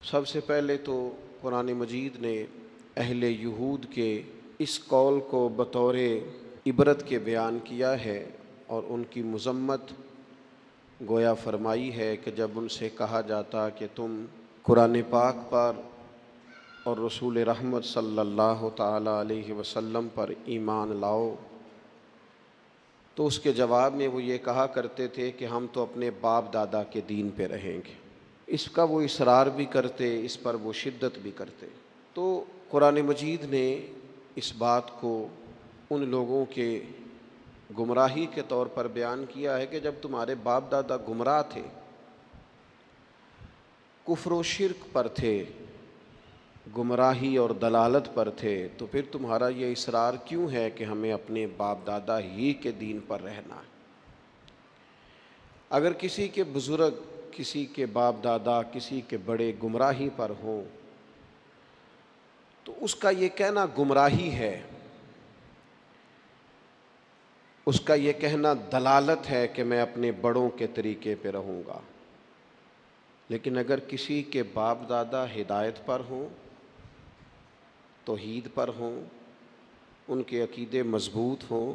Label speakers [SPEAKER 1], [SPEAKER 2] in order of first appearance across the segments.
[SPEAKER 1] سب سے پہلے تو قرآن مجید نے اہل یہود کے اس قول کو بطور عبرت کے بیان کیا ہے اور ان کی مذمت گویا فرمائی ہے کہ جب ان سے کہا جاتا کہ تم قرآن پاک پر اور رسول رحمت صلی اللہ تعالی علیہ وسلم پر ایمان لاؤ، تو اس کے جواب میں وہ یہ کہا کرتے تھے کہ ہم تو اپنے باپ دادا کے دین پہ رہیں گے۔ اس کا وہ اصرار بھی کرتے، اس پر وہ شدت بھی کرتے۔ تو قرآن مجید نے اس بات کو ان لوگوں کے گمراہی کے طور پر بیان کیا ہے کہ جب تمہارے باپ دادا گمراہ تھے، کفر و شرک پر تھے، گمراہی اور دلالت پر تھے، تو پھر تمہارا یہ اصرار کیوں ہے کہ ہمیں اپنے باپ دادا ہی کے دین پر رہنا ہے؟ اگر کسی کے بزرگ، کسی کے باپ دادا، کسی کے بڑے گمراہی پر ہوں تو اس کا یہ کہنا گمراہی ہے، اس کا یہ کہنا دلالت ہے کہ میں اپنے بڑوں کے طریقے پہ رہوں گا۔ لیکن اگر کسی کے باپ دادا ہدایت پر ہوں، توحید پر ہوں، ان کے عقیدے مضبوط ہوں،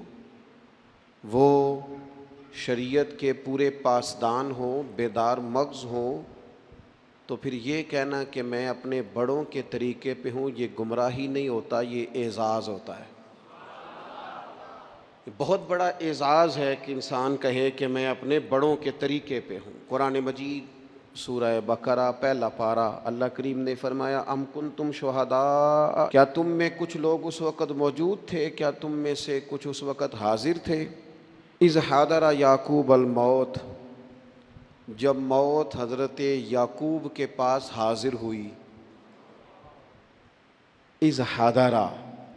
[SPEAKER 1] وہ شریعت کے پورے پاسدان ہوں، بیدار مغز ہوں، تو پھر یہ کہنا کہ میں اپنے بڑوں کے طریقے پہ ہوں یہ گمراہی نہیں ہوتا، یہ اعزاز ہوتا ہے۔ یہ بہت اعزاز اعزاز ہے کہ انسان کہے کہ میں اپنے بڑوں کے طریقے پہ ہوں۔ قرآن مجید سورہ بقرہ پہلا پارہ اللہ کریم نے فرمایا ام کنتم شہداء، کیا تم میں کچھ لوگ اس وقت موجود تھے، کیا تم میں سے کچھ اس وقت حاضر تھے، اذ حضر یعقوب الموت، جب موت حضرت یعقوب کے پاس حاضر ہوئی، اذ حضر،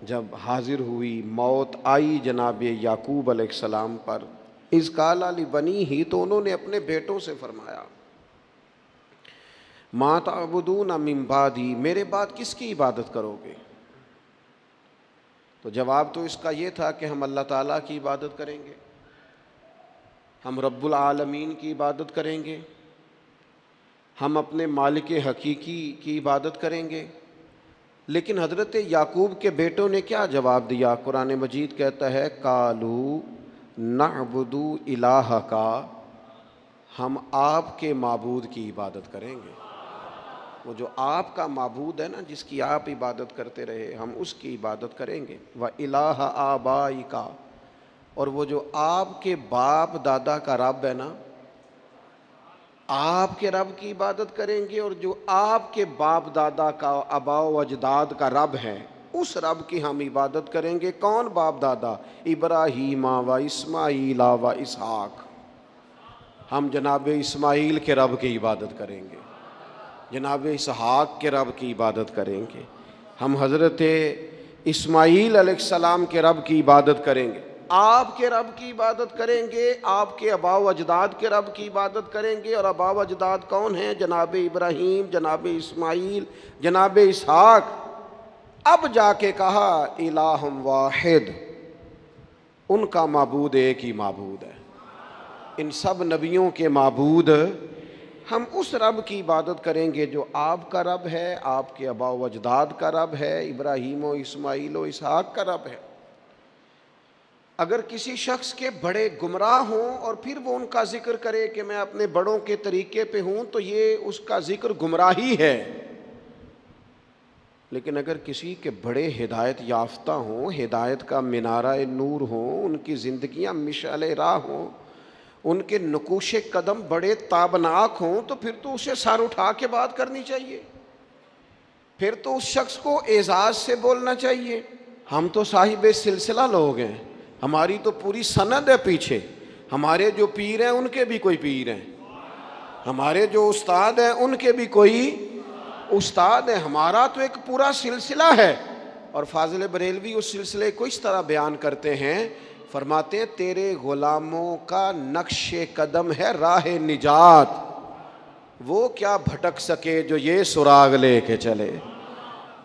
[SPEAKER 1] جب حاضر ہوئی، موت آئی جناب یعقوب علیہ السلام پر، اذ قال لبنیہ، تو انہوں نے اپنے بیٹوں سے فرمایا ما تعبدون من بعدی، میرے بعد کس کی عبادت کرو گے؟ تو جواب تو اس کا یہ تھا کہ ہم اللہ تعالیٰ کی عبادت کریں گے، ہم رب العالمین کی عبادت کریں گے، ہم اپنے مالک حقیقی کی عبادت کریں گے۔ لیکن حضرت یعقوب کے بیٹوں نے کیا جواب دیا؟ قرآن مجید کہتا ہے قالوا نعبد الہک، ہم آپ کے معبود کی عبادت کریں گے۔ وہ جو آپ کا معبود ہے نا، جس کی آپ عبادت کرتے رہے، ہم اس کی عبادت کریں گے۔ وَإِلَٰهَ آبَائِكَ، اور وہ جو آپ کے باپ دادا کا رب ہے نا، آپ کے رب کی عبادت کریں گے، اور جو آپ کے باپ دادا کا، آباء و اجداد کا رب ہے، اس رب کی ہم عبادت کریں گے۔ کون باپ دادا؟ ابراہیم و اسماعیل و اسحاق، ہم جناب اسماعیل کے رب کی عبادت کریں گے، جناب اسحاق کے رب کی عبادت کریں گے، ہم حضرت اسماعیل علیہ السلام کے رب کی عبادت کریں گے، آپ کے رب کی عبادت کریں گے، آپ کے آباء و اجداد کے رب کی عبادت کریں گے۔ اور آباء و اجداد کون ہیں؟ جناب ابراہیم، جناب اسماعیل، جناب اسحاق۔ اب جا کے کہا الہ واحد، ان کا معبود ایک ہی معبود ہے، ان سب نبیوں کے معبود ہم اس رب کی عبادت کریں گے جو آپ کا رب ہے، آپ کے آباء و اجداد کا رب ہے، ابراہیم و اسماعیل و اسحاق کا رب ہے۔ اگر کسی شخص کے بڑے گمراہ ہوں اور پھر وہ ان کا ذکر کرے کہ میں اپنے بڑوں کے طریقے پہ ہوں، تو یہ اس کا ذکر گمراہی ہے۔ لیکن اگر کسی کے بڑے ہدایت یافتہ ہوں، ہدایت کا منارہ نور ہوں، ان کی زندگیاں مشعل راہ ہوں، ان کے نقوش قدم بڑے تابناک ہوں، تو پھر تو اسے سر اٹھا کے بات کرنی چاہیے، پھر تو اس شخص کو اعزاز سے بولنا چاہیے۔ ہم تو صاحب سلسلہ لوگ ہیں، ہماری تو پوری سند ہے پیچھے، ہمارے جو پیر ہیں ان کے بھی کوئی پیر ہیں، ہمارے جو استاد ہیں ان کے بھی کوئی استاد ہیں، ہمارا تو ایک پورا سلسلہ ہے۔ اور فاضل بریلوی اس سلسلے کو اس طرح بیان کرتے ہیں، فرماتے ہیں تیرے غلاموں کا نقش قدم ہے راہ نجات، وہ کیا بھٹک سکے جو یہ سراغ لے کے چلے۔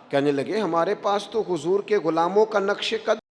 [SPEAKER 1] کہنے لگے ہمارے پاس تو حضور کے غلاموں کا نقش قدم